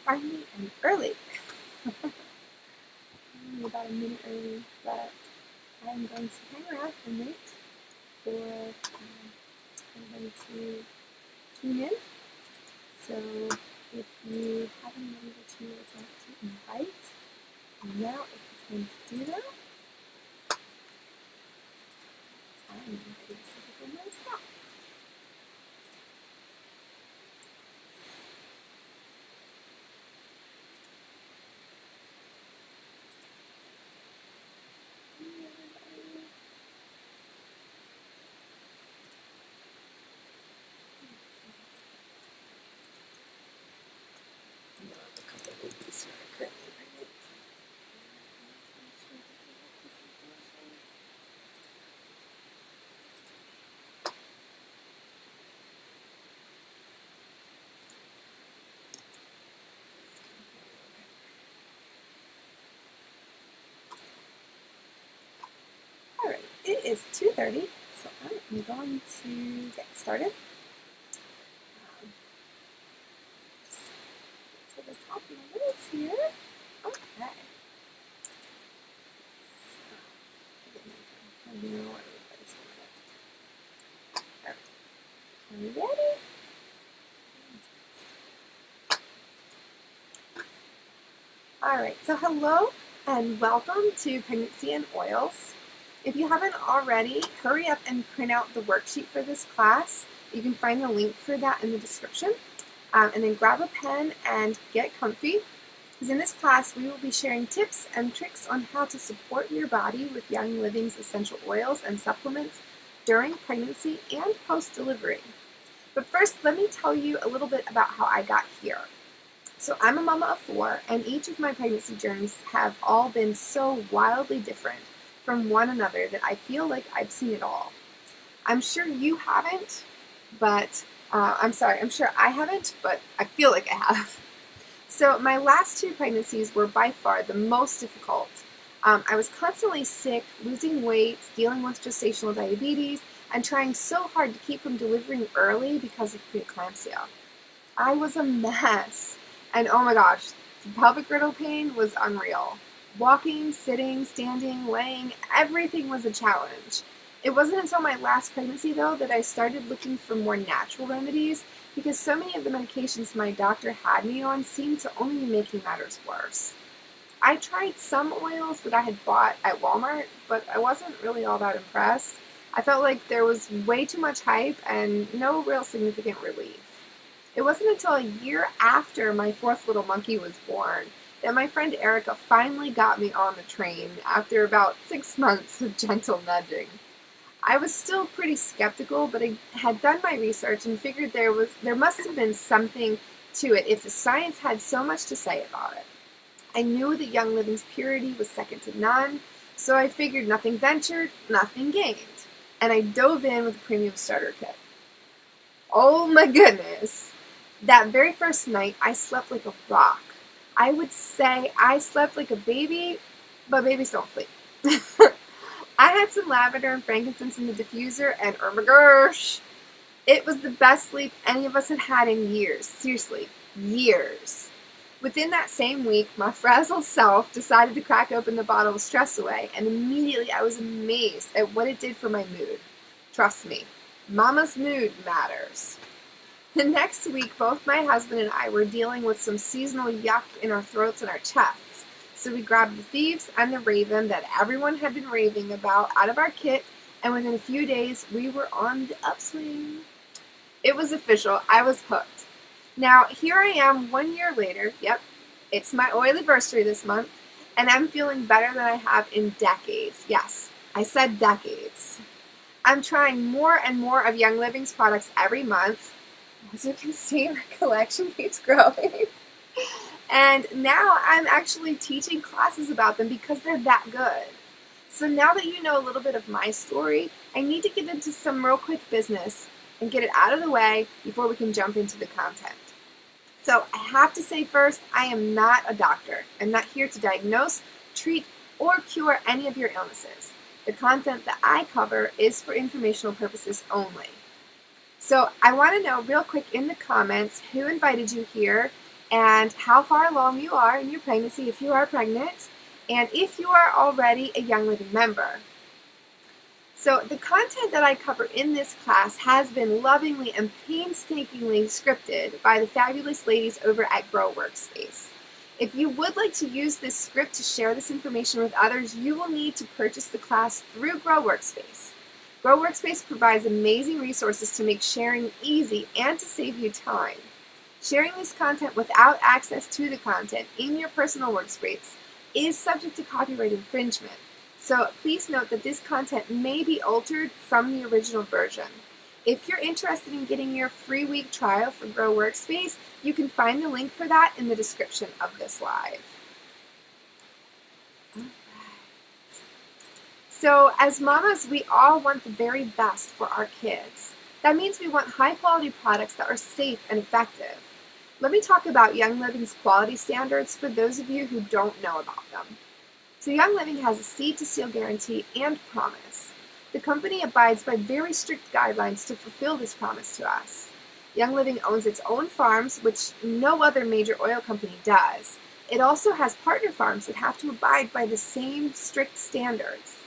finally am early. I'm about a minute early, but I'm going to hang around and wait for everybody to tune in. So if you have anybody that you would like to invite, now is the time to do that. I'm going to take a for myself. Alright, it is 2:30, so I'm going to get started. Just get to the top of the list here. Okay. I don't know what everybody's going to. Are you ready? Alright, so hello and welcome to Pregnancy and Oils. If you haven't already, hurry up and print out the worksheet for this class. You can find the link for that in the description. And then grab a pen and get comfy, because in this class we will be sharing tips and tricks on how to support your body with Young Living's essential oils and supplements during pregnancy and post-delivery. But first, let me tell you a little bit about how I got here. So I'm a mama of 4, and each of my pregnancy journeys have all been so wildly different from one another that I feel like I've seen it all. I'm sure you haven't, but I'm sure I haven't, but I feel like I have. So my last 2 pregnancies were by far the most difficult. I was constantly sick, losing weight, dealing with gestational diabetes, and trying so hard to keep from delivering early because of preeclampsia. I was a mess. And oh my gosh, the pelvic girdle pain was unreal. Walking, sitting, standing, laying, everything was a challenge. It wasn't until my last pregnancy, though, that I started looking for more natural remedies, because so many of the medications my doctor had me on seemed to only be making matters worse. I tried some oils that I had bought at Walmart, but I wasn't really all that impressed. I felt like there was way too much hype and no real significant relief. It wasn't until a year after my 4th little monkey was born that my friend Erica finally got me on the train after about 6 months of gentle nudging. I was still pretty skeptical, but I had done my research and figured there must have been something to it if the science had so much to say about it. I knew that Young Living's purity was second to none, so I figured nothing ventured, nothing gained, and I dove in with a premium starter kit. Oh my goodness! That very first night, I slept like a rock. I would say I slept like a baby, but babies don't sleep. I had some lavender and frankincense in the diffuser, and oh my gosh, it was the best sleep any of us had had in years. Seriously, years. Within that same week, my frazzled self decided to crack open the bottle of Stress Away, and immediately I was amazed at what it did for my mood. Trust me, mama's mood matters. The next week, both my husband and I were dealing with some seasonal yuck in our throats and our chests. So we grabbed the Thieves and the Raven that everyone had been raving about out of our kit, and within a few days, we were on the upswing. It was official. I was hooked. Now, here I am 1 year later. Yep, it's my oily anniversary this month, and I'm feeling better than I have in decades. Yes, I said decades. I'm trying more and more of Young Living's products every month. As you can see, my collection keeps growing. And now I'm actually teaching classes about them because they're that good. So now that you know a little bit of my story, I need to get into some real quick business and get it out of the way before we can jump into the content. So I have to say first, I am not a doctor. I'm not here to diagnose, treat, or cure any of your illnesses. The content that I cover is for informational purposes only. So I want to know real quick in the comments who invited you here and how far along you are in your pregnancy if you are pregnant, and if you are already a Young Living member. So the content that I cover in this class has been lovingly and painstakingly scripted by the fabulous ladies over at Grow Workspace. If you would like to use this script to share this information with others, you will need to purchase the class through Grow Workspace. Grow Workspace provides amazing resources to make sharing easy and to save you time. Sharing this content without access to the content in your personal workspace is subject to copyright infringement. So please note that this content may be altered from the original version. If you're interested in getting your free week trial for Grow Workspace, you can find the link for that in the description of this live. So as mamas, we all want the very best for our kids. That means we want high quality products that are safe and effective. Let me talk about Young Living's quality standards for those of you who don't know about them. So Young Living has a seed to seal guarantee and promise. The company abides by very strict guidelines to fulfill this promise to us. Young Living owns its own farms, which no other major oil company does. It also has partner farms that have to abide by the same strict standards.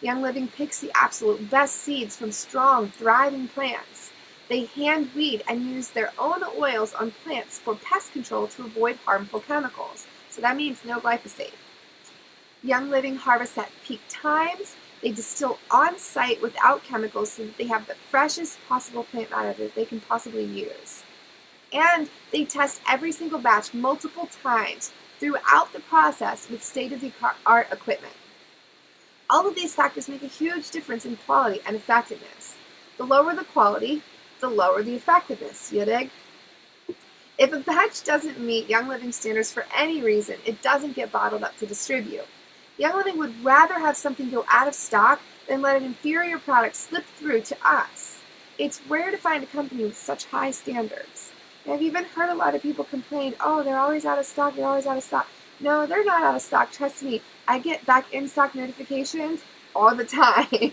Young Living picks the absolute best seeds from strong, thriving plants. They hand weed and use their own oils on plants for pest control to avoid harmful chemicals. So that means no glyphosate. Young Living harvests at peak times. They distill on site without chemicals so that they have the freshest possible plant matter that they can possibly use. And they test every single batch multiple times throughout the process with state-of-the-art equipment. All of these factors make a huge difference in quality and effectiveness. The lower the quality, the lower the effectiveness, you dig? If a batch doesn't meet Young Living standards for any reason, it doesn't get bottled up to distribute. Young Living would rather have something go out of stock than let an inferior product slip through to us. It's rare to find a company with such high standards. And I've even heard a lot of people complain, oh, they're always out of stock, they're always out of stock. No, they're not out of stock, trust me. I get back in stock notifications all the time.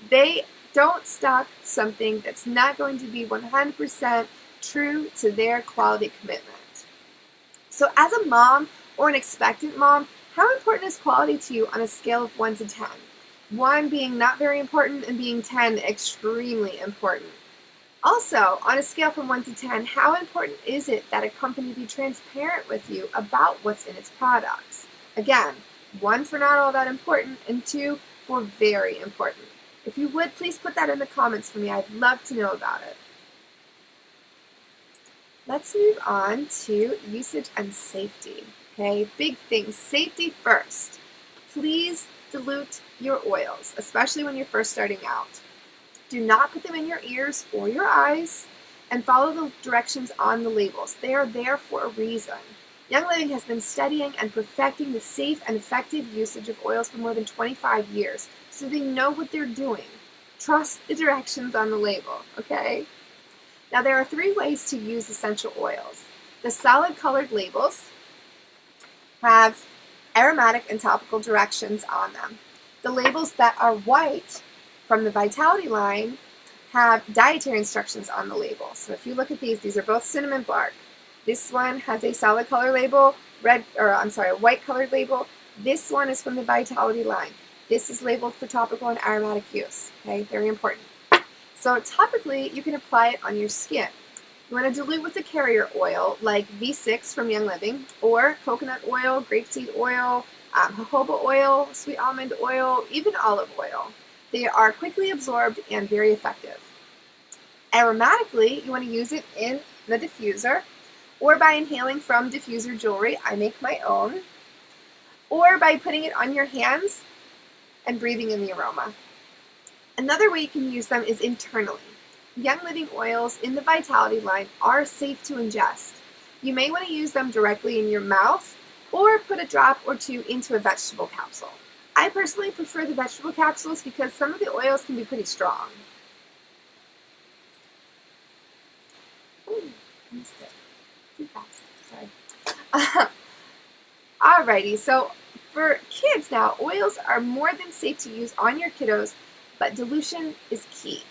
They don't stock something that's not going to be 100% true to their quality commitment. So as a mom or an expectant mom, how important is quality to you on a scale of 1 to 10? 1 being not very important and being 10 extremely important. Also, on a scale from 1 to 10, how important is it that a company be transparent with you about what's in its products? Again, 1 for not all that important and 2 for very important. If you would, please put that in the comments for me. I'd love to know about it. Let's move on to usage and safety. Okay, big things. Safety first. Please dilute your oils, especially when you're first starting out. Do not put them in your ears or your eyes, and follow the directions on the labels. They are there for a reason. Young Living has been studying and perfecting the safe and effective usage of oils for more than 25 years, so they know what they're doing. Trust the directions on the label, okay? Now there are 3 ways to use essential oils. The solid colored labels have aromatic and topical directions on them. The labels that are white from the Vitality line have dietary instructions on the label. So if you look at these are both cinnamon bark. This one has a solid color label, a white colored label. This one is from the Vitality line. This is labeled for topical and aromatic use. Okay, very important. So topically, you can apply it on your skin. You want to dilute with a carrier oil like V6 from Young Living, or coconut oil, grapeseed oil, jojoba oil, sweet almond oil, even olive oil. They are quickly absorbed and very effective. Aromatically, you want to use it in the diffuser, or by inhaling from diffuser jewelry. I make my own. Or by putting it on your hands and breathing in the aroma. Another way you can use them is internally. Young Living oils in the Vitality line are safe to ingest. You may want to use them directly in your mouth or put a drop or 2 into a vegetable capsule. I personally prefer the vegetable capsules because some of the oils can be pretty strong. Ooh, I missed it. Too fast, sorry. Alrighty, so for kids now, oils are more than safe to use on your kiddos, but dilution is key.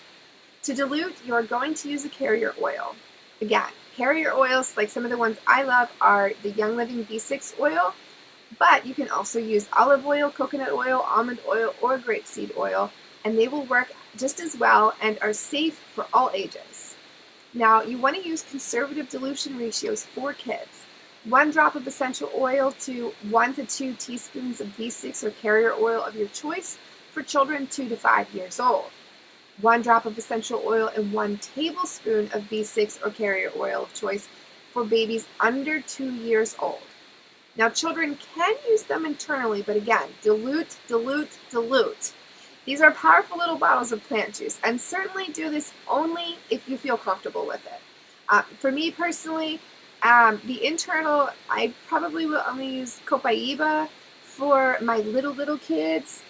To dilute, you're going to use a carrier oil. Again, Carrier oils, like some of the ones I love, are the Young Living B6 oil, but you can also use olive oil, coconut oil, almond oil, or grapeseed oil, and they will work just as well and are safe for all ages. Now, you want to use conservative dilution ratios for kids. 1 drop of essential oil to 1 to 2 teaspoons of B6 or carrier oil of your choice for children 2 to 5 years old. 1 drop of essential oil and 1 tablespoon of B6 or carrier oil of choice for babies under 2 years old. Now, children can use them internally, but again, dilute, dilute, dilute. These are powerful little bottles of plant juice, and certainly do this only if you feel comfortable with it. For me personally, the internal, I probably will only use Copaiba for my little kids,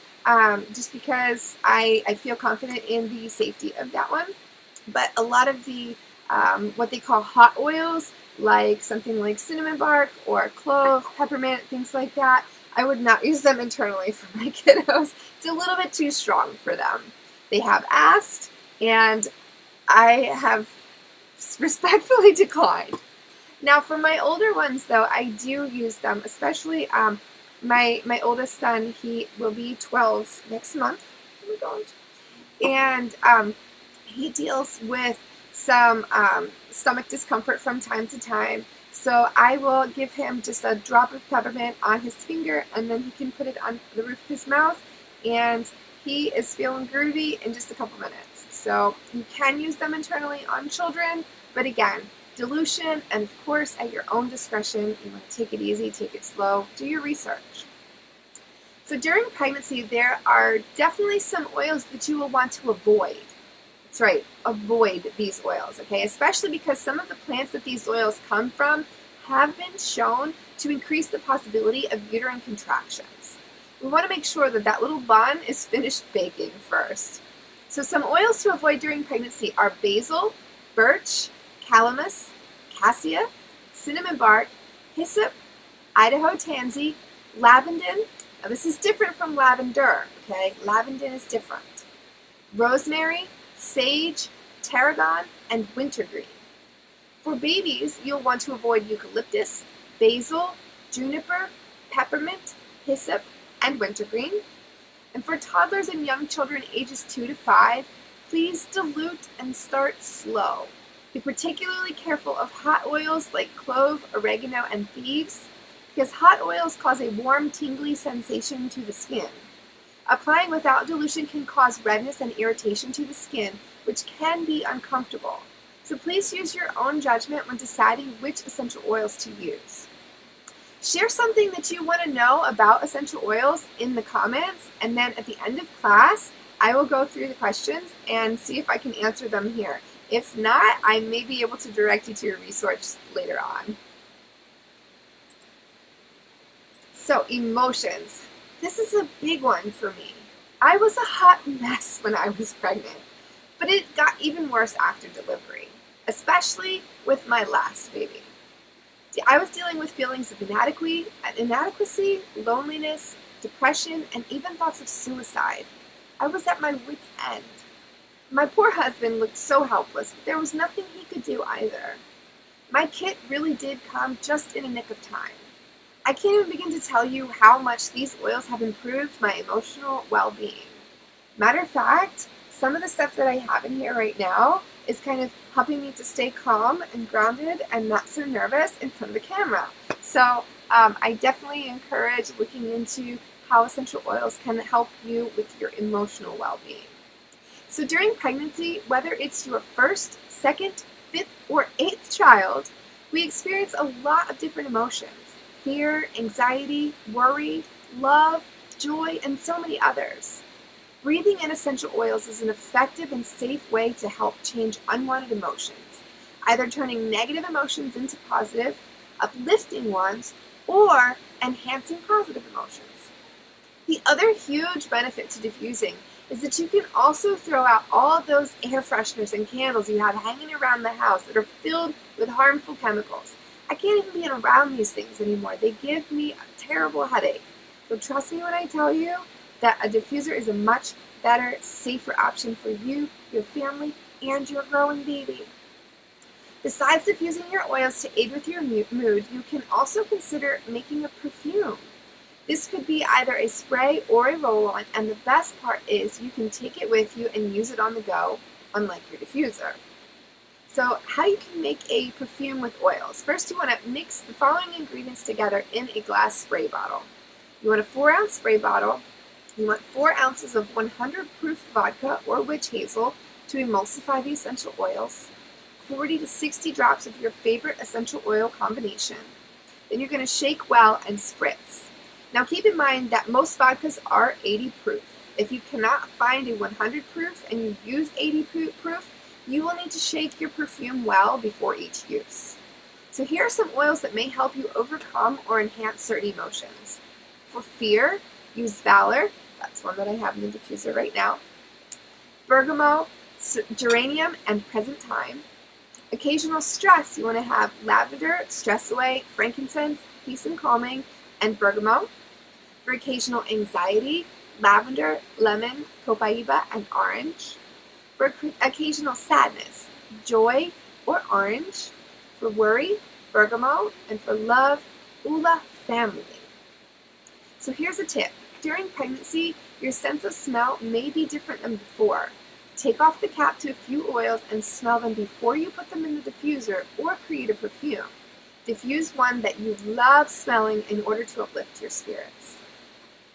just because I feel confident in the safety of that one. But a lot of the what they call hot oils, like something like cinnamon bark or clove, peppermint, things like that, I would not use them internally for my kiddos. It's a little bit too strong for them. They have asked, and I have respectfully declined. Now, for my older ones, though, I do use them, especially my oldest son. He will be 12 next month. Oh my gosh. And he deals with some stomach discomfort from time to time. So I will give him just a drop of peppermint on his finger, and then he can put it on the roof of his mouth, and he is feeling groovy in just a couple minutes. So you can use them internally on children, but again, dilution, and of course at your own discretion. You want to take it easy, take it slow, do your research. So during pregnancy, there are definitely some oils that you will want to avoid. That's right, avoid these oils, okay? Especially because some of the plants that these oils come from have been shown to increase the possibility of uterine contractions. We want to make sure that that little bun is finished baking first. So some oils to avoid during pregnancy are basil, birch, calamus, cassia, cinnamon bark, hyssop, Idaho tansy, lavandin. Now this is different from lavender, okay? Lavandin is different. Rosemary, sage, tarragon, and wintergreen. For babies, you'll want to avoid eucalyptus, basil, juniper, peppermint, hyssop, and wintergreen. And for toddlers and young children ages 2 to 5, please dilute and start slow. Be particularly careful of hot oils like clove, oregano, and thieves, because hot oils cause a warm, tingly sensation to the skin. Applying without dilution can cause redness and irritation to the skin, which can be uncomfortable. So please use your own judgment when deciding which essential oils to use. Share something that you want to know about essential oils in the comments, and then at the end of class, I will go through the questions and see if I can answer them here. If not, I may be able to direct you to your resource later on. So, emotions. This is a big one for me. I was a hot mess when I was pregnant, but it got even worse after delivery, especially with my last baby. I was dealing with feelings of inadequacy, loneliness, depression, and even thoughts of suicide. I was at my wit's end. My poor husband looked so helpless, but there was nothing he could do either. My kit really did come just in a nick of time. I can't even begin to tell you how much these oils have improved my emotional well-being. Matter of fact, some of the stuff that I have in here right now is kind of helping me to stay calm and grounded and not so nervous in front of the camera. So I definitely encourage looking into how essential oils can help you with your emotional well-being. So during pregnancy, whether it's your first, second, fifth, or eighth child, we experience a lot of different emotions: fear, anxiety, worry, love, joy, and so many others. Breathing in essential oils is an effective and safe way to help change unwanted emotions, either turning negative emotions into positive, uplifting ones, or enhancing positive emotions. The other huge benefit to diffusing is that you can also throw out all of those air fresheners and candles you have hanging around the house that are filled with harmful chemicals. I can't even be around these things anymore. They give me a terrible headache. So trust me when I tell you that a diffuser is a much better, safer option for you, your family, and your growing baby. Besides diffusing your oils to aid with your mood, you can also consider making a perfume. This could be either a spray or a roll-on, and the best part is you can take it with you and use it on the go, unlike your diffuser. So how you can make a perfume with oils. First, you want to mix the following ingredients together in a glass spray bottle. You want a 4-ounce spray bottle. You want 4 ounces of 100 proof vodka or witch hazel to emulsify the essential oils, 40 to 60 drops of your favorite essential oil combination. Then you're going to shake well and spritz. Now keep in mind that most vodkas are 80 proof. If you cannot find a 100 proof and you use 80 proof, you will need to shake your perfume well before each use. So here are some oils that may help you overcome or enhance certain emotions. For fear, use Valor. That's one that I have in the diffuser right now. Bergamot, geranium, and present time. Occasional stress, you want to have lavender, stress away, frankincense, peace and calming, and bergamot. For occasional anxiety, lavender, lemon, copaiba, and orange. For occasional sadness, joy or orange. For worry, bergamot. And for love, ula family. So here's a tip. During pregnancy, your sense of smell may be different than before. Take off the cap to a few oils and smell them before you put them in the diffuser or create a perfume. Diffuse one that you love smelling in order to uplift your spirits.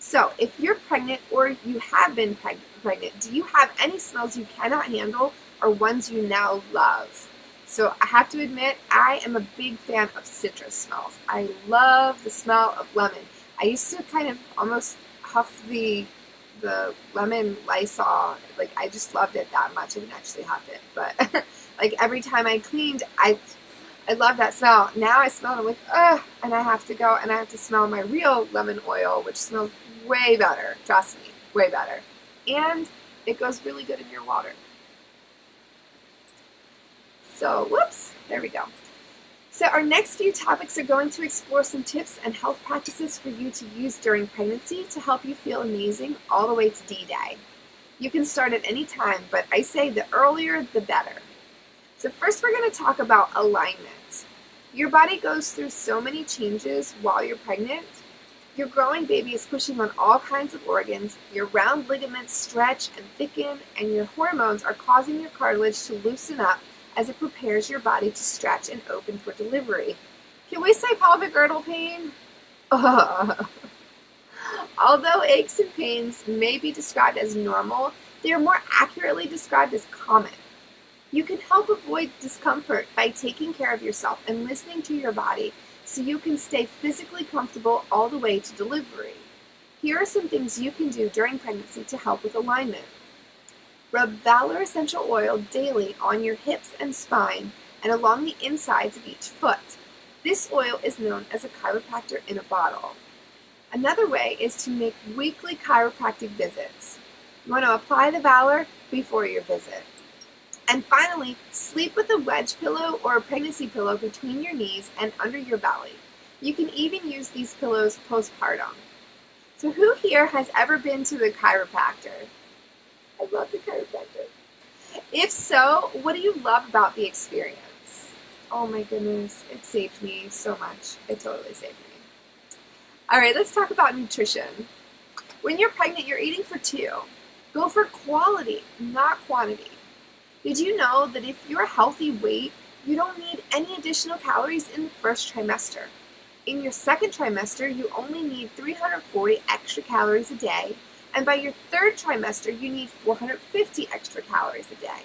So, if you're pregnant or you have been pregnant, do you have any smells you cannot handle or ones you now love? So, I have to admit, I am a big fan of citrus smells. I love the smell of lemon. I used to kind of almost huff the lemon Lysol. Like, I just loved it that much. I didn't actually huff it, but like every time I cleaned, I love that smell. Now I smell it, I'm like, ugh, and I have to go and I have to smell my real lemon oil, which smells way better. Trust me, way better. And it goes really good in your water. So, whoops, there we go. So our next few topics are going to explore some tips and health practices for you to use during pregnancy to help you feel amazing all the way to D-Day. You can start at any time, but I say the earlier, the better. So first we're going to talk about alignment. Your body goes through so many changes while you're pregnant. Your growing baby is pushing on all kinds of organs, your round ligaments stretch and thicken, and your hormones are causing your cartilage to loosen up as it prepares your body to stretch and open for delivery. Can we say pelvic girdle pain? Although aches and pains may be described as normal, they are more accurately described as common. You can help avoid discomfort by taking care of yourself and listening to your body so you can stay physically comfortable all the way to delivery. Here are some things you can do during pregnancy to help with alignment. Rub Valor essential oil daily on your hips and spine and along the insides of each foot. This oil is known as a chiropractor in a bottle. Another way is to make weekly chiropractic visits. You want to apply the Valor before your visit. And finally, sleep with a wedge pillow or a pregnancy pillow between your knees and under your belly. You can even use these pillows postpartum. So who here has ever been to the chiropractor? I love the chiropractor. If so, what do you love about the experience? Oh my goodness, it saved me so much. It totally saved me. All right, let's talk about nutrition. When you're pregnant, you're eating for two. Go for quality, not quantity. Did you know that if you're a healthy weight, you don't need any additional calories in the first trimester? In your second trimester, you only need 340 extra calories a day, and by your third trimester, you need 450 extra calories a day.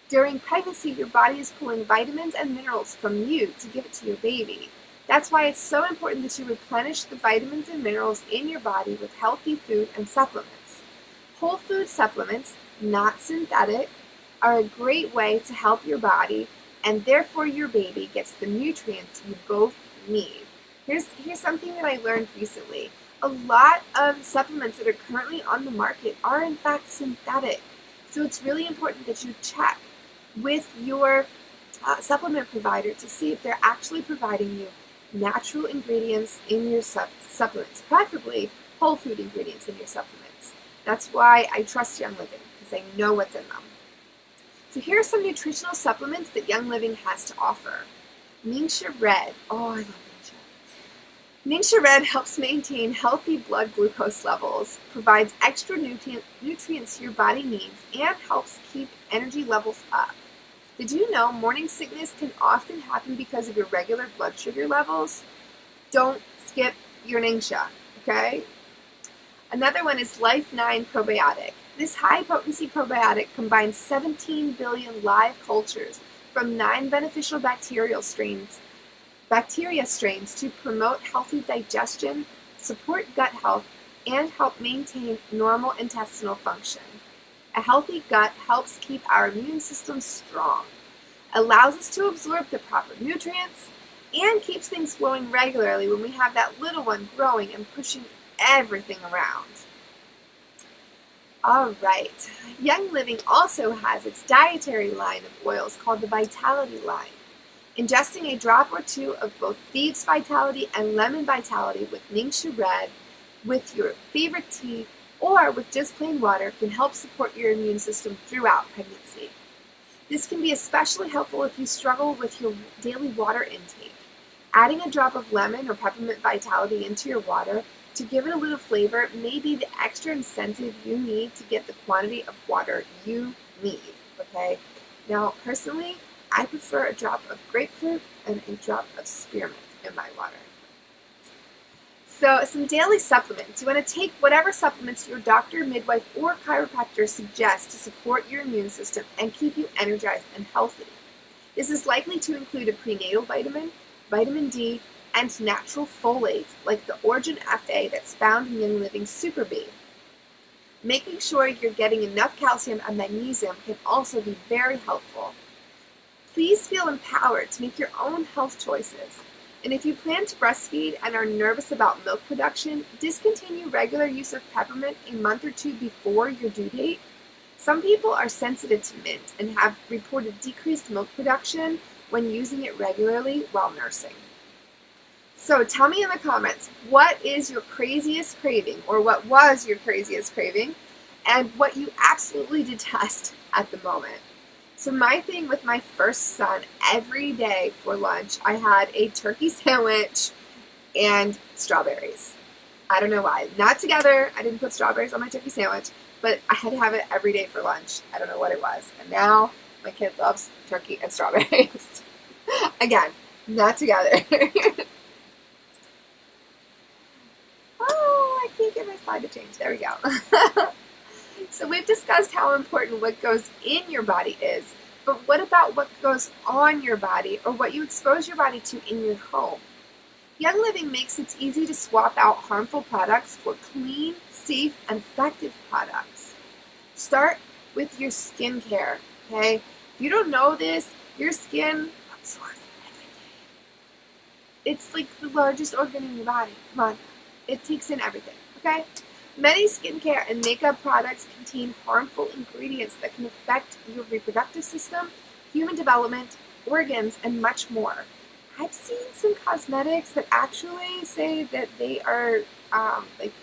During pregnancy, your body is pulling vitamins and minerals from you to give it to your baby. That's why it's so important that you replenish the vitamins and minerals in your body with healthy food and supplements. Whole food supplements, not synthetic, are a great way to help your body, and therefore your baby gets the nutrients you both need. Here's something that I learned recently. A lot of supplements that are currently on the market are in fact synthetic. So it's really important that you check with your supplement provider to see if they're actually providing you natural ingredients in your supplements, preferably whole food ingredients in your supplements. That's why I trust Young Living, because I know what's in them. So here are some nutritional supplements that Young Living has to offer. Ningxia Red. Oh, I love Ningxia. Ningxia Red helps maintain healthy blood glucose levels, provides extra nutrients your body needs, and helps keep energy levels up. Did you know morning sickness can often happen because of irregular blood sugar levels? Don't skip your Ningxia, okay? Another one is Life 9 Probiotic. This high-potency probiotic combines 17 billion live cultures from 9 beneficial bacteria strains to promote healthy digestion, support gut health, and help maintain normal intestinal function. A healthy gut helps keep our immune system strong, allows us to absorb the proper nutrients, and keeps things flowing regularly when we have that little one growing and pushing everything around. Alright, Young Living also has its dietary line of oils called the Vitality line. Ingesting a drop or two of both Thieves Vitality and Lemon Vitality with Ningxia Red with your favorite tea or with just plain water can help support your immune system throughout pregnancy. This can be especially helpful if you struggle with your daily water intake. Adding a drop of lemon or peppermint vitality into your water to give it a little flavor may be the extra incentive you need to get the quantity of water you need, okay? Now, personally, I prefer a drop of grapefruit and a drop of spearmint in my water. So, some daily supplements. You want to take whatever supplements your doctor, midwife, or chiropractor suggests to support your immune system and keep you energized and healthy. This is likely to include a prenatal vitamin, vitamin D, and natural folate like the Origin FA that's found in Young Living Super B. Making sure you're getting enough calcium and magnesium can also be very helpful. Please feel empowered to make your own health choices. And if you plan to breastfeed and are nervous about milk production, discontinue regular use of peppermint a month or two before your due date. Some people are sensitive to mint and have reported decreased milk production when using it regularly while nursing. So tell me in the comments, what is your craziest craving, or what was your craziest craving, and what you absolutely detest at the moment. So my thing with my first son, every day for lunch, I had a turkey sandwich and strawberries. I don't know why. Not together. I didn't put strawberries on my turkey sandwich, but I had to have it every day for lunch. I don't know what it was. And now my kid loves turkey and strawberries. Again, not together. Oh, I can't get my slide to change. There we go. So we've discussed how important what goes in your body is, but what about what goes on your body or what you expose your body to in your home? Young Living makes it easy to swap out harmful products for clean, safe, and effective products. Start with your skincare, okay? If you don't know this, your skin absorbs everything. It's like the largest organ in your body. Come on. It takes in everything, okay? Many skincare and makeup products contain harmful ingredients that can affect your reproductive system, human development, organs, and much more. I've seen some cosmetics that actually say that they are like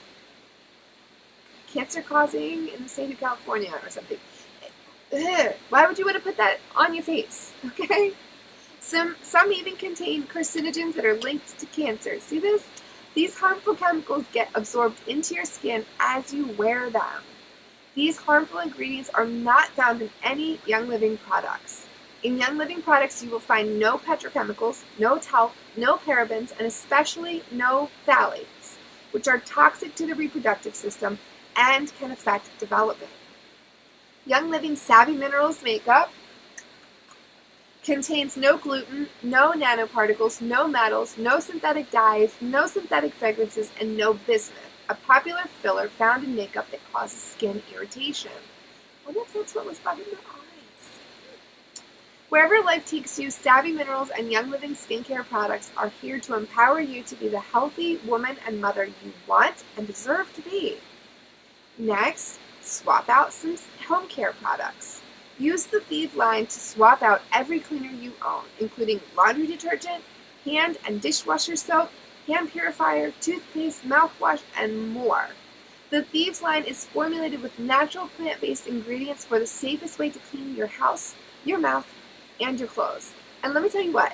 cancer-causing in the state of California or something. Ugh. Why would you want to put that on your face, okay? Some even contain carcinogens that are linked to cancer. See this? These harmful chemicals get absorbed into your skin as you wear them. These harmful ingredients are not found in any Young Living products. In Young Living products, you will find no petrochemicals, no talc, no parabens, and especially no phthalates, which are toxic to the reproductive system and can affect development. Young Living Savvy Minerals makeup contains no gluten, no nanoparticles, no metals, no synthetic dyes, no synthetic fragrances, and no bismuth, a popular filler found in makeup that causes skin irritation. I wonder if that's what was bugging my eyes. Wherever life takes you, Savvy Minerals and Young Living skincare products are here to empower you to be the healthy woman and mother you want and deserve to be. Next, swap out some home care products. Use the Feed line to swap out every cleaner you own, including laundry detergent, hand and dishwasher soap, hand purifier, toothpaste, mouthwash, and more. The Thieves line is formulated with natural plant-based ingredients for the safest way to clean your house, your mouth, and your clothes. And let me tell you what,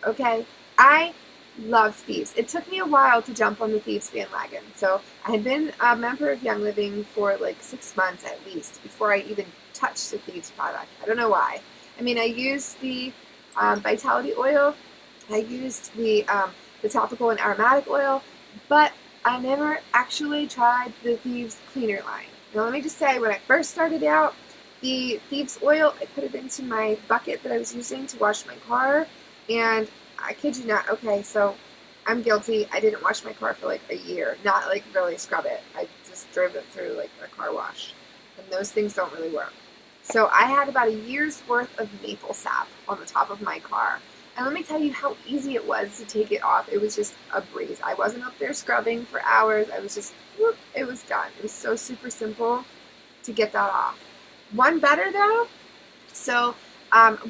okay? I love Thieves. It took me a while to jump on the Thieves bandwagon. So I had been a member of Young Living for like 6 months at least before I even touched the Thieves product. I don't know why. I mean, I used the Vitality oil. I used the topical and aromatic oil, but I never actually tried the Thieves cleaner line. Now let me just say, when I first started out, the Thieves oil, I put it into my bucket that I was using to wash my car, and I kid you not, okay, so I'm guilty. I didn't wash my car for like a year, not like really scrub it. I just drove it through like a car wash, and those things don't really work. So I had about a year's worth of maple sap on the top of my car. And let me tell you how easy it was to take it off. It was just a breeze. I wasn't up there scrubbing for hours. I was just, whoop, it was done. It was so super simple to get that off. One better though, so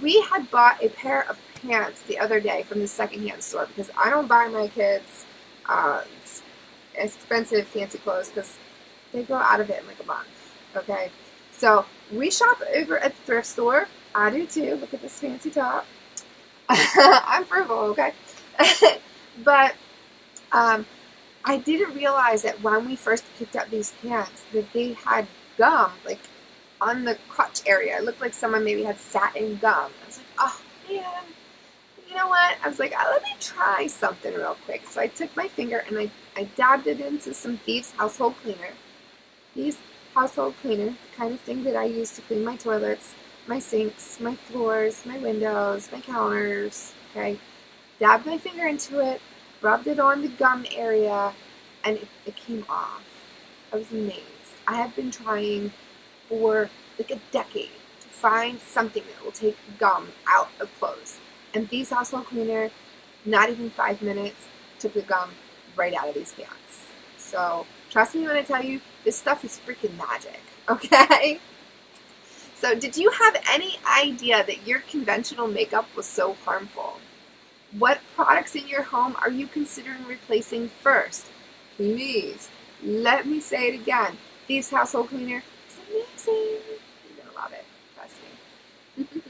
we had bought a pair of pants the other day from the secondhand store because I don't buy my kids expensive fancy clothes because they go out of it in like a month, okay? So we shop over at the thrift store. I do too. Look at this fancy top. I'm frugal, okay? But I didn't realize that when we first picked up these pants that they had gum, like, on the crotch area. It looked like someone maybe had sat in gum. I was like, oh, man. You know what? I was like, let me try something real quick. So I took my finger and I dabbed it into some Thieves household cleaner. Thieves household cleaner, the kind of thing that I use to clean my toilets, my sinks, my floors, my windows, my counters, okay? Dabbed my finger into it, rubbed it on the gum area, and it came off. I was amazed. I have been trying for like a decade to find something that will take gum out of clothes. And Thieves household cleaner, not even 5 minutes, took the gum right out of these pants. So trust me when I tell you, this stuff is freaking magic, okay? So did you have any idea that your conventional makeup was so harmful? What products in your home are you considering replacing first? Please, let me say it again. Thieves household cleaner is amazing. You're going to love it. Trust me.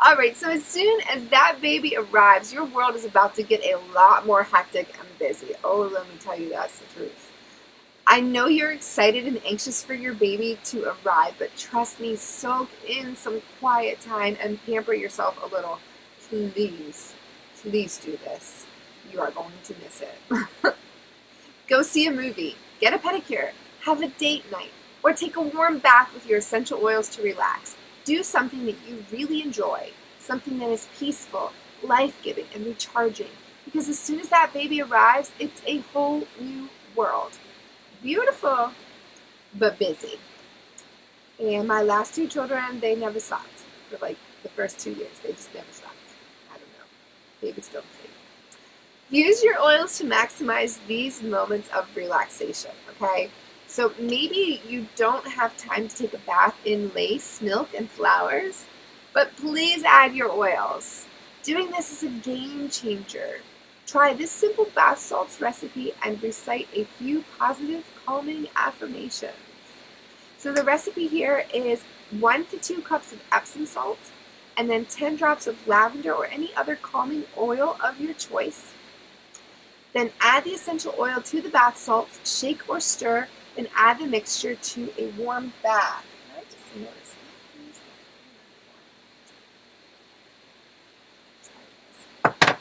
All right, so as soon as that baby arrives, your world is about to get a lot more hectic and busy. Oh, let me tell you, that's the truth. I know you're excited and anxious for your baby to arrive, but trust me, soak in some quiet time and pamper yourself a little. Please, please do this. You are going to miss it. Go see a movie, get a pedicure, have a date night, or take a warm bath with your essential oils to relax. Do something that you really enjoy, something that is peaceful, life-giving, and recharging. Because as soon as that baby arrives, it's a whole new world. Beautiful, but busy. And my last 2 children, they never stopped. For like the first 2 years, they just never stopped. I don't know. Babies don't sleep. Use your oils to maximize these moments of relaxation, okay? So maybe you don't have time to take a bath in lace, milk, and flowers, but please add your oils. Doing this is a game changer. Try this simple bath salts recipe and recite a few positive, calming affirmations. So the recipe here is 1 to 2 cups of Epsom salt, and then 10 drops of lavender or any other calming oil of your choice. Then add the essential oil to the bath salts, shake or stir, and add the mixture to a warm bath. I just noticed that.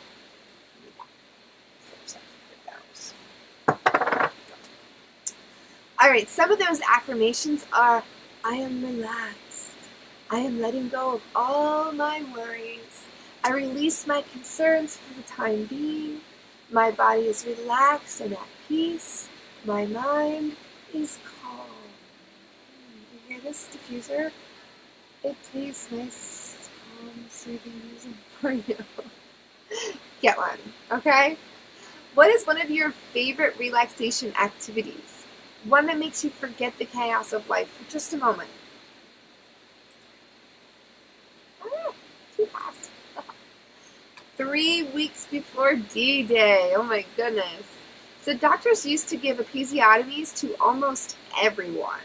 All right, some of those affirmations are, I am relaxed. I am letting go of all my worries. I release my concerns for the time being. My body is relaxed and at peace. My mind is calm. You hear this diffuser? It plays nice, calm, soothing music for you. Get one, okay? What is one of your favorite relaxation activities? One that makes you forget the chaos of life for just a moment. Oh, too fast. 3 weeks before D-Day. Oh my goodness. So doctors used to give episiotomies to almost everyone.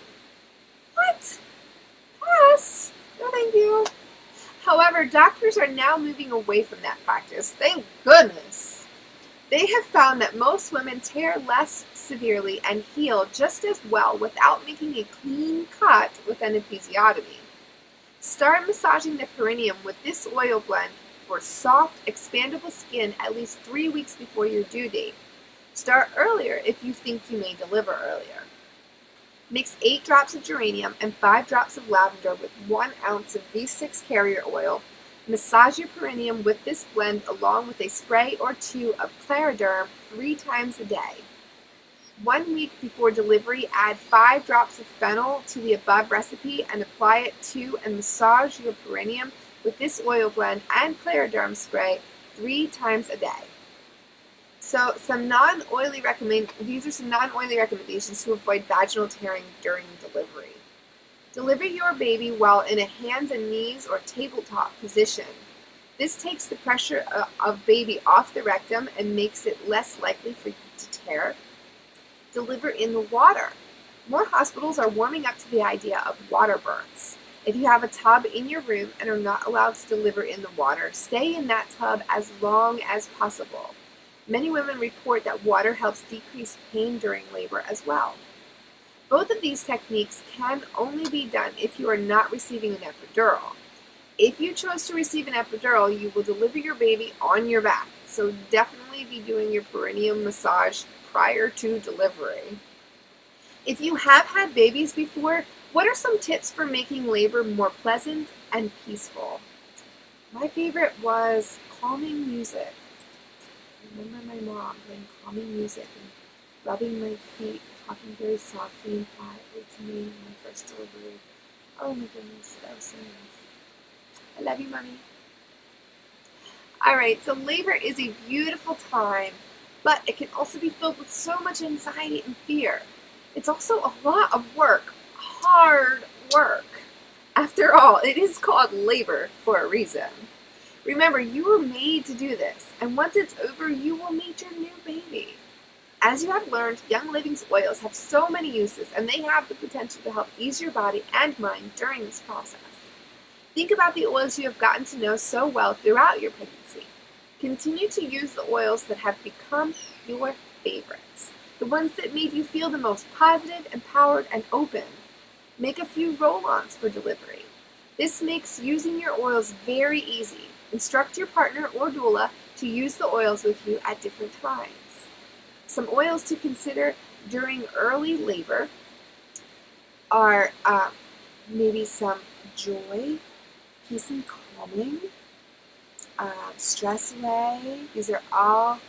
What? Pass. No, thank you. However, doctors are now moving away from that practice. Thank goodness. They have found that most women tear less severely and heal just as well without making a clean cut with an episiotomy. Start massaging the perineum with this oil blend for soft, expandable skin at least 3 weeks before your due date. Start earlier if you think you may deliver earlier. Mix 8 drops of geranium and 5 drops of lavender with 1 ounce of V6 carrier oil. Massage your perineum with this blend along with a spray or 2 of Clariderm 3 times a day. 1 week before delivery, add 5 drops of fennel to the above recipe and apply it to and massage your perineum with this oil blend and Clariderm spray 3 times a day. So these are some non-oily recommendations to avoid vaginal tearing during delivery. Deliver your baby while in a hands and knees or tabletop position. This takes the pressure of baby off the rectum and makes it less likely for you to tear. Deliver in the water. More hospitals are warming up to the idea of water births. If you have a tub in your room and are not allowed to deliver in the water, stay in that tub as long as possible. Many women report that water helps decrease pain during labor as well. Both of these techniques can only be done if you are not receiving an epidural. If you chose to receive an epidural, you will deliver your baby on your back, so definitely be doing your perineum massage prior to delivery. If you have had babies before, what are some tips for making labor more pleasant and peaceful? My favorite was calming music. I remember my mom playing calming music and rubbing my feet, talking very softly and quietly to me in my first delivery. Oh my goodness, that was so nice. I love you, Mommy. Alright, so labor is a beautiful time, but it can also be filled with so much anxiety and fear. It's also a lot of work, hard work. After all, it is called labor for a reason. Remember, you were made to do this, and once it's over, you will meet your new baby. As you have learned, Young Living's oils have so many uses, and they have the potential to help ease your body and mind during this process. Think about the oils you have gotten to know so well throughout your pregnancy. Continue to use the oils that have become your favorites, the ones that made you feel the most positive, empowered, and open. Make a few roll-ons for delivery. This makes using your oils very easy. Instruct your partner or doula to use the oils with you at different times. Some oils to consider during early labor are maybe some joy, peace and calming, stress away. These are all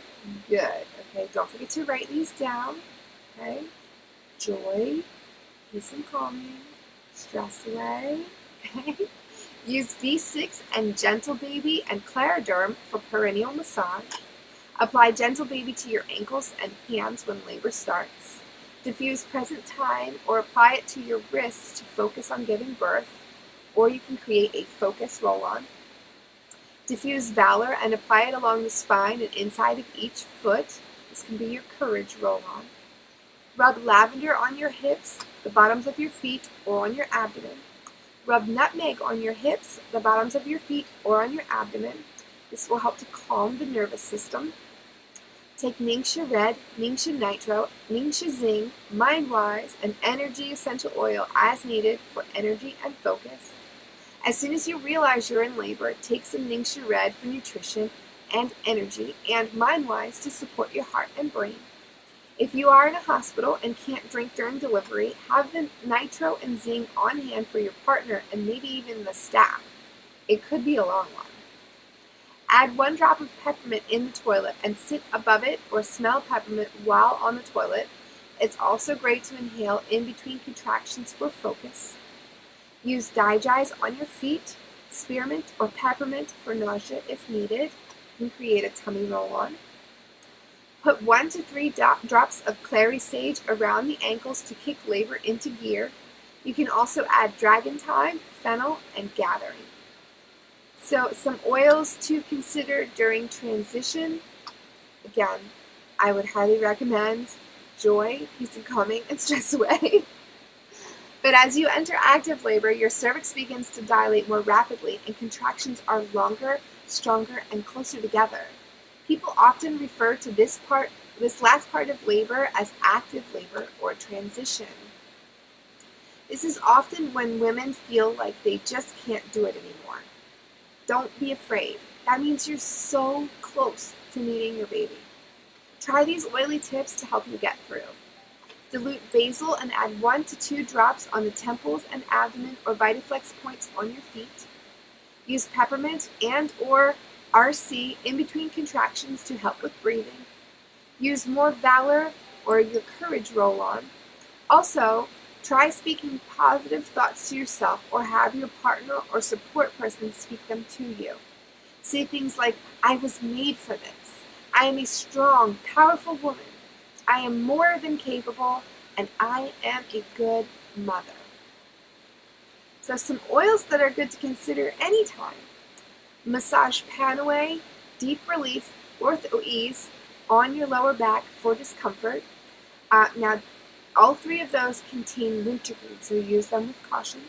good. Okay, don't forget to write these down. Okay, joy, peace and calming, stress away. Okay. Use V6 and Gentle Baby and Clariderm for perineal massage. Apply Gentle Baby to your ankles and hands when labor starts. Diffuse Present Time or apply it to your wrists to focus on giving birth, or you can create a focus roll-on. Diffuse Valor and apply it along the spine and inside of each foot. This can be your courage roll-on. Rub lavender on your hips, the bottoms of your feet, or on your abdomen. Rub nutmeg on your hips, the bottoms of your feet, or on your abdomen. This will help to calm the nervous system. Take Ningxia Red, Ningxia Nitro, Ningxia Zing, Mindwise, and Energy Essential Oil as needed for energy and focus. As soon as you realize you're in labor, take some Ningxia Red for nutrition and energy, and Mindwise to support your heart and brain. If you are in a hospital and can't drink during delivery, have the Nitro and Zing on hand for your partner and maybe even the staff. It could be a long one. Add 1 drop of peppermint in the toilet and sit above it or smell peppermint while on the toilet. It's also great to inhale in between contractions for focus. Use Digize on your feet, spearmint or peppermint for nausea if needed. You can create a tummy roll-on. Put 1 to 3 drops of clary sage around the ankles to kick labor into gear. You can also add dragon thyme, fennel, and gathering. So some oils to consider during transition. Again, I would highly recommend joy, peace and calming, and stress away. But as you enter active labor, your cervix begins to dilate more rapidly and contractions are longer, stronger, and closer together. People often refer to this last part of labor as active labor or transition. This is often when women feel like they just can't do it anymore. Don't be afraid. That means you're so close to meeting your baby. Try these oily tips to help you get through. Dilute basil and add 1 to 2 drops on the temples and abdomen or Vitaflex points on your feet. Use peppermint and or RC in between contractions to help with breathing. Use more Valor or your Courage roll-on. Also, try speaking positive thoughts to yourself or have your partner or support person speak them to you. Say things like, I was made for this. I am a strong, powerful woman. I am more than capable, and I am a good mother. So some oils that are good to consider anytime. Massage Panaway, Deep Relief, Ortho Ease on your lower back for discomfort. Now, all 3 of those contain wintergreen, so use them with caution.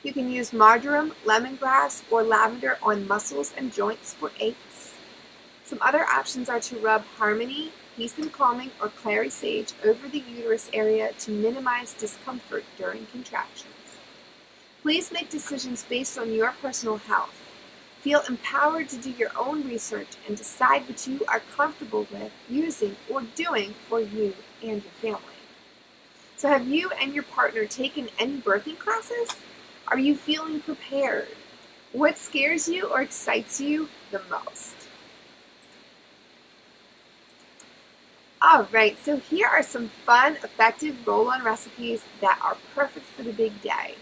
You can use marjoram, lemongrass, or lavender on muscles and joints for aches. Some other options are to rub Harmony, Peace and Calming, or Clary Sage over the uterus area to minimize discomfort during contractions. Please make decisions based on your personal health. Feel empowered to do your own research and decide what you are comfortable with using or doing for you and your family. So have you and your partner taken any birthing classes? Are you feeling prepared? What scares you or excites you the most? Alright, so here are some fun, effective roll-on recipes that are perfect for the big day.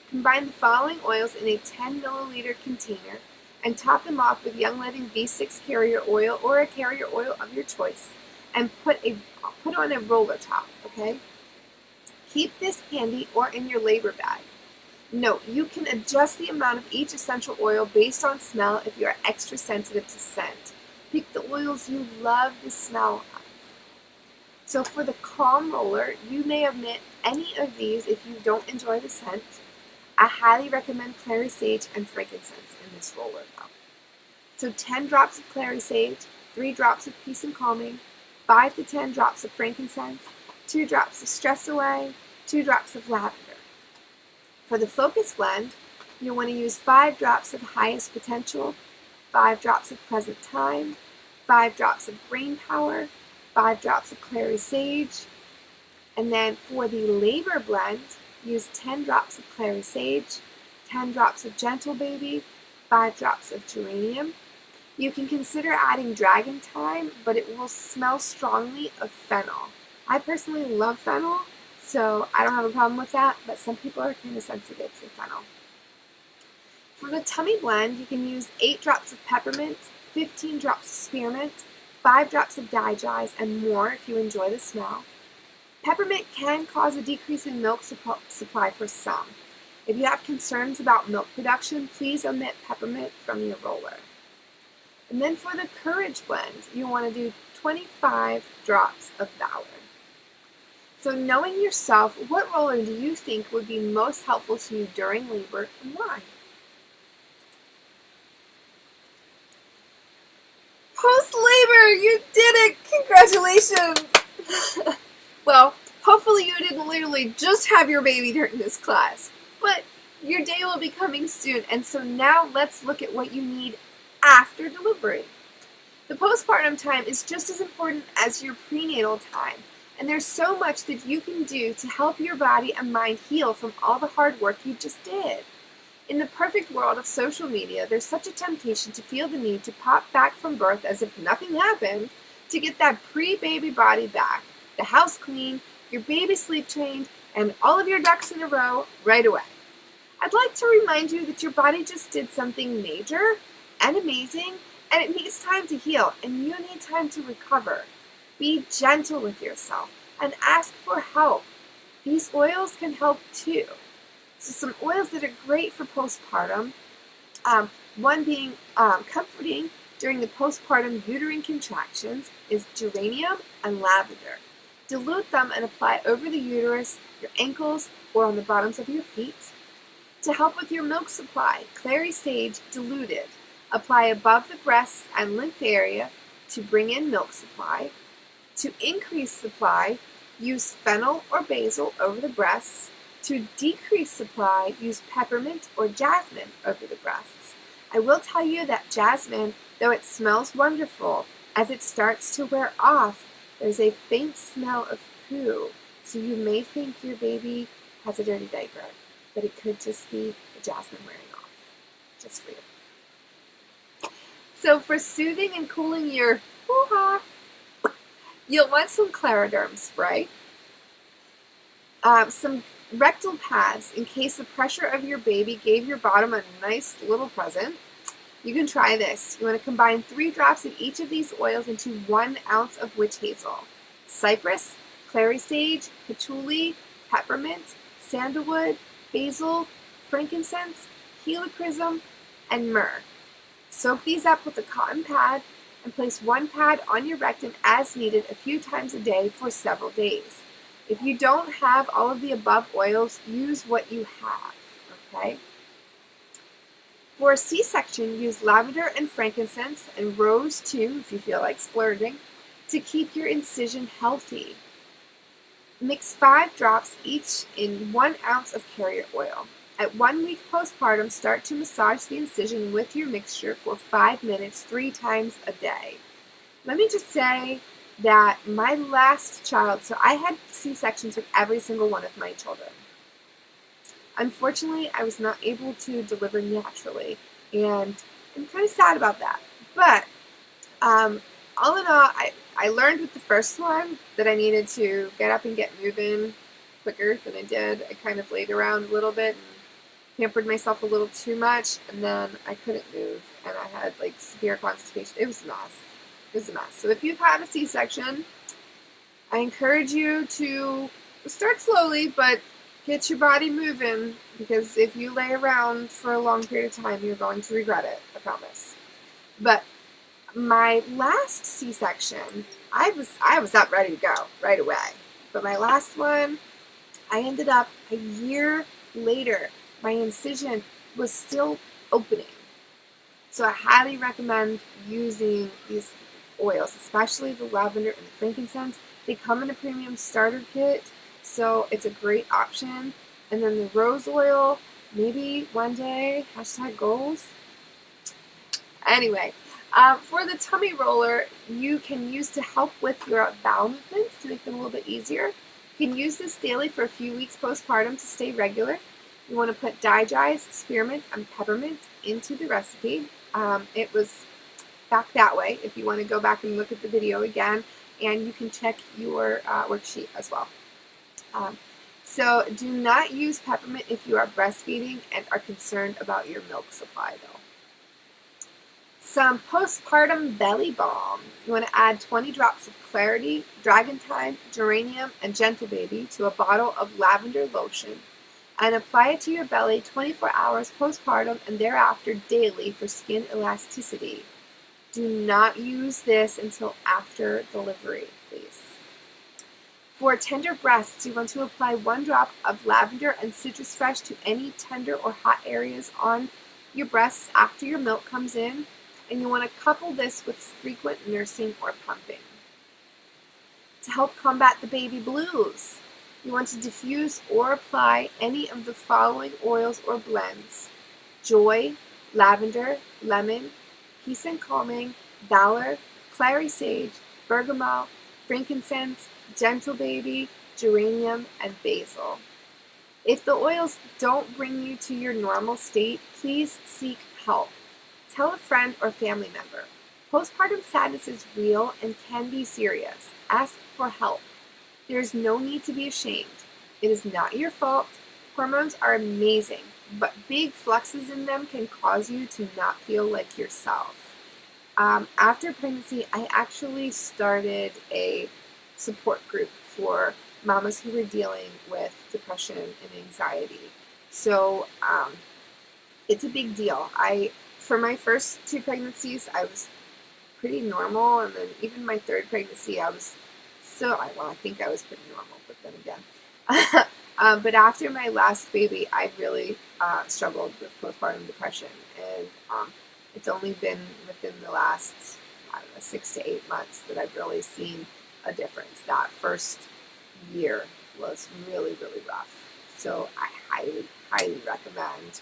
Combine the following oils in a 10 milliliter container and top them off with Young Living V6 carrier oil or a carrier oil of your choice and put on a roller top, okay? Keep this handy or in your labor bag. Note, you can adjust the amount of each essential oil based on smell if you are extra sensitive to scent. Pick the oils you love the smell of. So for the calm roller, you may omit any of these if you don't enjoy the scent. I highly recommend Clary Sage and frankincense in this roller though. So 10 drops of Clary Sage, 3 drops of Peace and Calming, 5 to 10 drops of frankincense, 2 drops of Stress Away, 2 drops of lavender. For the focus blend, you want to use 5 drops of Highest Potential, 5 drops of Present Time, 5 drops of Brain Power, 5 drops of Clary Sage, and then for the labor blend, use 10 drops of Clary Sage, 10 drops of Gentle Baby, 5 drops of Geranium. You can consider adding Dragon Thyme, but it will smell strongly of fennel. I personally love fennel, so I don't have a problem with that, but some people are kind of sensitive to fennel. For the tummy blend, you can use 8 drops of peppermint, 15 drops of spearmint, 5 drops of digize, and more if you enjoy the smell. Peppermint can cause a decrease in milk supply for some. If you have concerns about milk production, please omit peppermint from your roller. And then for the Courage blend, you want to do 25 drops of Valor. So knowing yourself, what roller do you think would be most helpful to you during labor and why? Post-labor, you did it! Congratulations! Well, hopefully you didn't literally just have your baby during this class, but your day will be coming soon, and so now let's look at what you need after delivery. The postpartum time is just as important as your prenatal time, and there's so much that you can do to help your body and mind heal from all the hard work you just did. In the perfect world of social media, there's such a temptation to feel the need to pop back from birth as if nothing happened, to get that pre-baby body back, the house clean, your baby sleep trained, and all of your ducks in a row right away. I'd like to remind you that your body just did something major and amazing, and it needs time to heal, and you need time to recover. Be gentle with yourself and ask for help. These oils can help too. So some oils that are great for postpartum, one being comforting, during the postpartum uterine contractions is geranium and lavender. Dilute them and apply over the uterus, your ankles, or on the bottoms of your feet. To help with your milk supply, clary sage diluted. Apply above the breasts and lymph area to bring in milk supply. To increase supply, use fennel or basil over the breasts. To decrease supply, use peppermint or jasmine over the breasts. I will tell you that jasmine, though it smells wonderful, as it starts to wear off, there's a faint smell of poo, so you may think your baby has a dirty diaper, but it could just be the jasmine wearing off, just for you. So for soothing and cooling your hoo-ha, you'll want some Clariderm spray, some rectal pads in case the pressure of your baby gave your bottom a nice little present. You can try this. You want to combine 3 drops of each of these oils into 1 ounce of witch hazel, cypress, clary sage, patchouli, peppermint, sandalwood, basil, frankincense, helichrysum, and myrrh. Soak these up with a cotton pad and place 1 pad on your rectum as needed a few times a day for several days. If you don't have all of the above oils, use what you have, okay? For a C-section, use lavender and frankincense and rose too, if you feel like splurging, to keep your incision healthy. Mix 5 drops each in 1 ounce of carrier oil. At 1 week postpartum, start to massage the incision with your mixture for 5 minutes 3 times a day. Let me just say that my last child, so I had C-sections with every single one of my children. Unfortunately, I was not able to deliver naturally, and I'm kind of sad about that. But all in all, I learned with the first one that I needed to get up and get moving quicker than I did. I kind of laid around a little bit and pampered myself a little too much, and then I couldn't move, and I had like severe constipation. It was a mess. It was a mess. So if you've had a C-section, I encourage you to start slowly, but get your body moving, because if you lay around for a long period of time, you're going to regret it, I promise. But my last C-section, I was up ready to go right away. But my last one, I ended up a year later, my incision was still opening. So I highly recommend using these oils, especially the lavender and the frankincense. They come in a premium starter kit, so it's a great option. And then the rose oil, maybe one day, #goals. Anyway, for the tummy roller, you can use to help with your bowel movements to make them a little bit easier. You can use this daily for a few weeks postpartum to stay regular. You want to put digize, spearmint, and peppermint into the recipe. It was back that way if you want to go back and look at the video again, and you can check your worksheet as well. So do not use peppermint if you are breastfeeding and are concerned about your milk supply though. Some postpartum belly balm. You want to add 20 drops of Clarity, Dragantine, Geranium, and Gentle Baby to a bottle of lavender lotion and apply it to your belly 24 hours postpartum and thereafter daily for skin elasticity. Do not use this until after delivery, please. For tender breasts, you want to apply 1 drop of lavender and citrus fresh to any tender or hot areas on your breasts after your milk comes in, and you want to couple this with frequent nursing or pumping. To help combat the baby blues, you want to diffuse or apply any of the following oils or blends: Joy, Lavender, Lemon, Peace and Calming, Valor, Clary Sage, Bergamot, Frankincense, Gentle Baby, Geranium, and Basil. If the oils don't bring you to your normal state, please seek help. Tell a friend or family member. Postpartum sadness is real and can be serious. Ask for help. There is no need to be ashamed. It is not your fault. Hormones are amazing, but big fluxes in them can cause you to not feel like yourself. After pregnancy, I actually started a support group for mamas who were dealing with depression and anxiety. So it's a big deal. For my first 2 pregnancies, I was pretty normal, and then even my third pregnancy, I was I think I was pretty normal, but then again. But after my last baby, I really struggled with postpartum depression, and it's only been within the last, I don't know, 6 to 8 months that I've really seen a difference. That first year was really, really rough. So I highly, highly recommend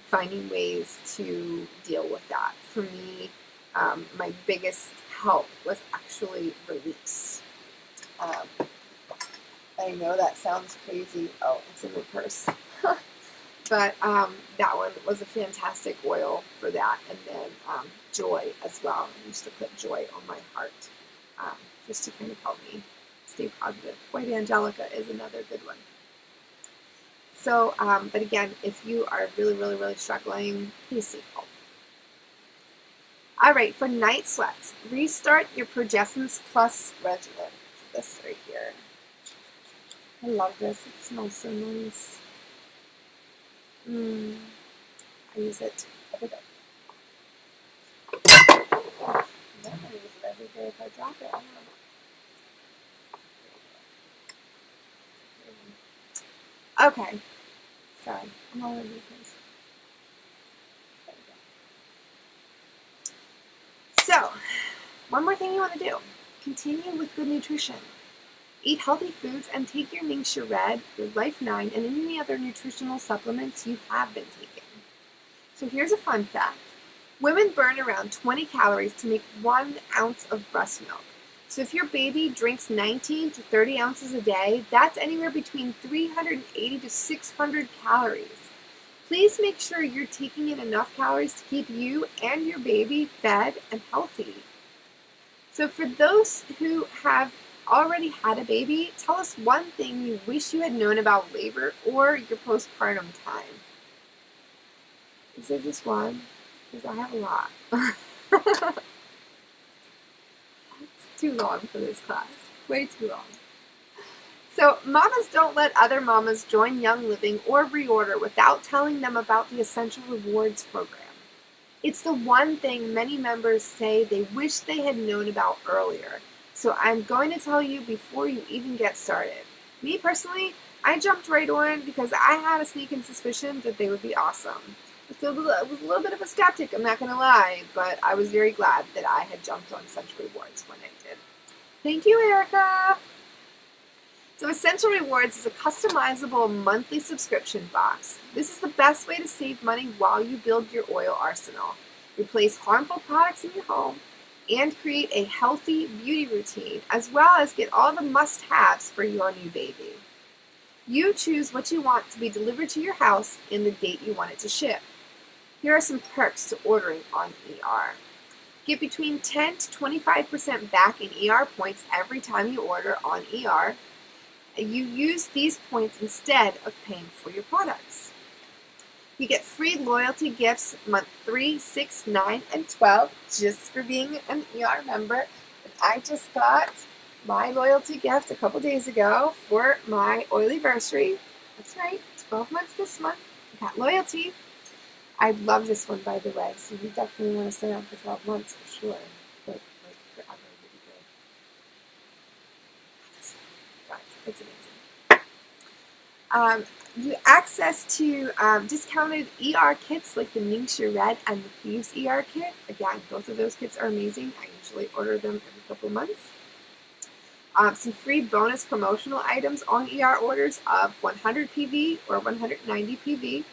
finding ways to deal with that. For me, my biggest help was actually release. I know that sounds crazy. Oh, it's in my purse. But that one was a fantastic oil for that. And then joy as well. I used to put joy on my heart just to kind of help me stay positive. White Angelica is another good one. So, but again, if you are really, really, really struggling, please seek help. All right, for night sweats, restart your Progessence Plus regimen. This right here. I love this. It smells so nice. I use it every day. I'm not going to use it every day if I drop it. I don't know. Okay. Sorry. I'm all over the place. So, one more thing you want to do. Continue with good nutrition. Eat healthy foods and take your Ningxia Red, your Life 9, and any other nutritional supplements you have been taking. So here's a fun fact. Women burn around 20 calories to make 1 ounce of breast milk. So if your baby drinks 19 to 30 ounces a day, that's anywhere between 380 to 600 calories. Please make sure you're taking in enough calories to keep you and your baby fed and healthy. So for those who have already had a baby, tell us one thing you wish you had known about labor or your postpartum time. Is there just one? Because I have a lot. It's too long for this class. Way too long. So mamas, don't let other mamas join Young Living or reorder without telling them about the Essential Rewards program. It's the one thing many members say they wish they had known about earlier. So I'm going to tell you before you even get started. Me personally, I jumped right on because I had a sneaking suspicion that they would be awesome. I was a little bit of a skeptic, I'm not going to lie, but I was very glad that I had jumped on Essential Rewards when I did. Thank you, Erica! So Essential Rewards is a customizable monthly subscription box. This is the best way to save money while you build your oil arsenal, replace harmful products in your home, and create a healthy beauty routine, as well as get all the must-haves for your new baby. You choose what you want to be delivered to your house and the date you want it to ship. Here are some perks to ordering on ER. Get between 10 to 25% back in ER points every time you order on ER. You use these points instead of paying for your products. You get free loyalty gifts month 3, 6, 9, and 12 just for being an ER member. And I just got my loyalty gift a couple days ago for my oilyversary. That's right, 12 months this month. I got loyalty. I love this one, by the way, so you definitely want to sign up for 12 months for sure. Like forever would be great. Guys, it's amazing. You access to discounted ER kits like the Ningxia Red and the Thieves ER kit. Again, both of those kits are amazing. I usually order them every couple months. Some free bonus promotional items on ER orders of 100 PV or 190 PV.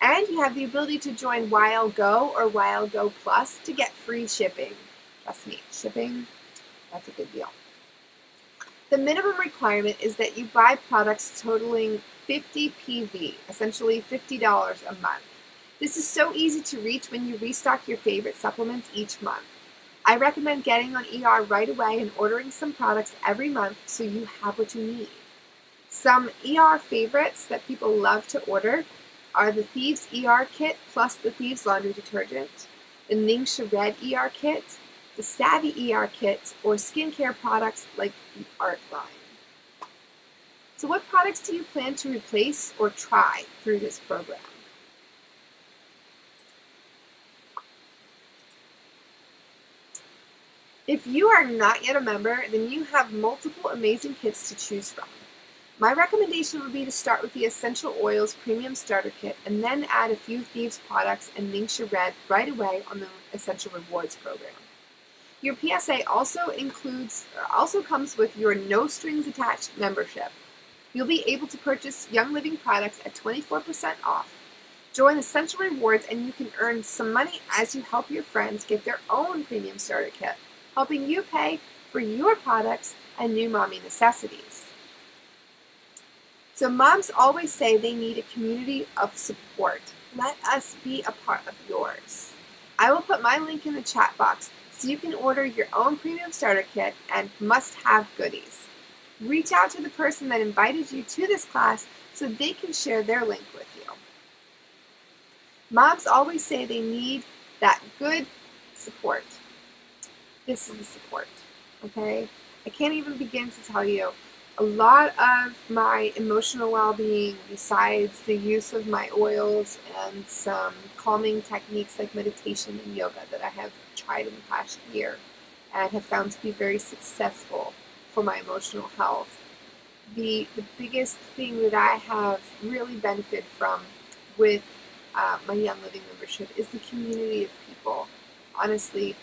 And you have the ability to join While Go or While Go Plus to get free shipping. Trust me, shipping, that's a good deal. The minimum requirement is that you buy products totaling 50 PV, essentially $50 a month. This is so easy to reach when you restock your favorite supplements each month. I recommend getting on ER right away and ordering some products every month so you have what you need. Some ER favorites that people love to order are the Thieves ER Kit plus the Thieves Laundry Detergent, the Ningxia Red ER Kit, the Savvy ER Kit, or skincare products like the Art line. So what products do you plan to replace or try through this program? If you are not yet a member, then you have multiple amazing kits to choose from. My recommendation would be to start with the Essential Oils Premium Starter Kit and then add a few Thieves products and Ningxia Red right away on the Essential Rewards program. Your PSA also comes with your no strings attached membership. You'll be able to purchase Young Living products at 24% off. Join Essential Rewards and you can earn some money as you help your friends get their own premium starter kit, helping you pay for your products and new mommy necessities. So moms always say they need a community of support. Let us be a part of yours. I will put my link in the chat box so you can order your own premium starter kit and must-have goodies. Reach out to the person that invited you to this class so they can share their link with you. Moms always say they need that good support. This is the support, okay? I can't even begin to tell you a lot of my emotional well-being, besides the use of my oils and some calming techniques like meditation and yoga that I have tried in the past year and have found to be very successful for my emotional health. The biggest thing that I have really benefited from with my Young Living membership is the community of people. Honestly,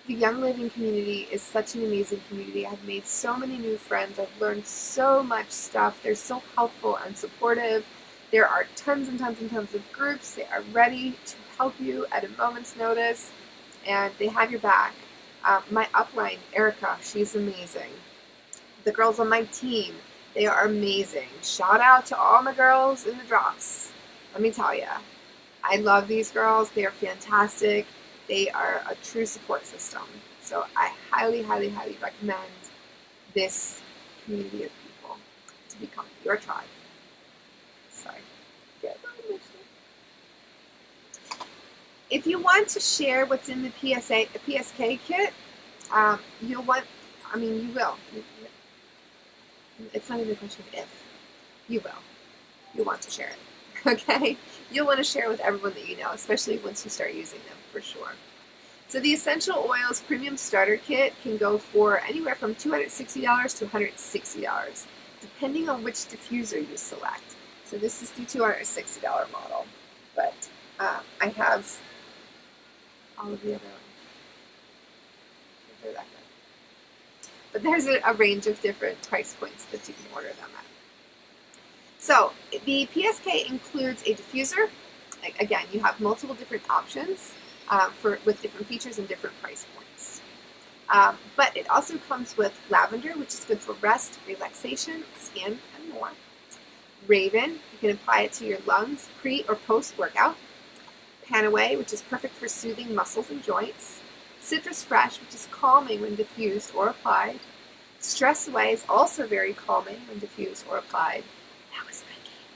the Young Living community is such an amazing community. I've made so many new friends. I've learned so much stuff. They're so helpful and supportive. There are tons and tons and tons of groups. They are ready to help you at a moment's notice, and they have your back. My upline, Erica, she's amazing. The girls on my team, they are amazing. Shout out to all my girls in the drops. Let me tell you, I love these girls. They are fantastic. They are a true support system. So I highly, highly, highly recommend this community of people to become your tribe. Sorry. If you want to share what's in the PSK kit, you will. It's not even a question of if. You will. You want to share it. Okay? You'll want to share with everyone that you know, especially once you start using them, for sure. So the Essential Oils Premium Starter Kit can go for anywhere from $260 to $160, depending on which diffuser you select. So this is the $260 model, but I have all of the other ones. They're that good. But there's a range of different price points that you can order them at. So the PSK includes a diffuser. Again, you have multiple different options with different features and different price points. But it also comes with lavender, which is good for rest, relaxation, skin, and more. Raven, you can apply it to your lungs pre or post-workout. Panaway, which is perfect for soothing muscles and joints. Citrus Fresh, which is calming when diffused or applied. Stress Away is also very calming when diffused or applied. That was my game.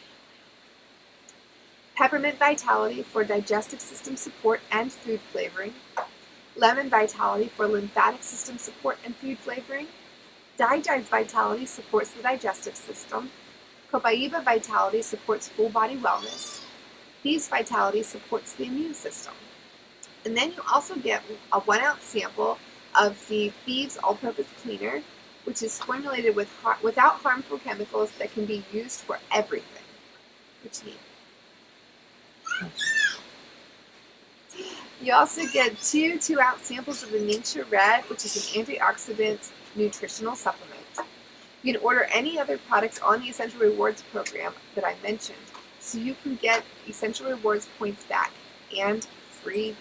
Peppermint Vitality for digestive system support and food flavoring. Lemon Vitality for lymphatic system support and food flavoring. Digest Vitality supports the digestive system. Copaiba Vitality supports full body wellness. Thieves Vitality supports the immune system. And then you also get a 1 ounce sample of the Thieves All-Purpose Cleaner, which is formulated without harmful chemicals that can be used for everything. Which you need. You also get two 2 ounce samples of the Ningxia Red, which is an antioxidant nutritional supplement. You can order any other products on the Essential Rewards program that I mentioned, so you can get Essential Rewards points back and free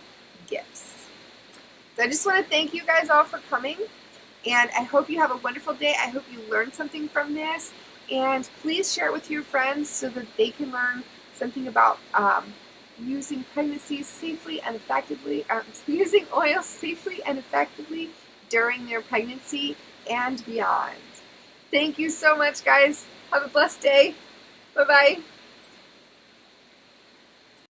gifts. So I just want to thank you guys all for coming, and I hope you have a wonderful day. I hope you learned something from this, and please share it with your friends so that they can learn something about using pregnancies safely and effectively, using oils safely and effectively during their pregnancy and beyond. Thank you so much, guys. Have a blessed day. Bye-bye.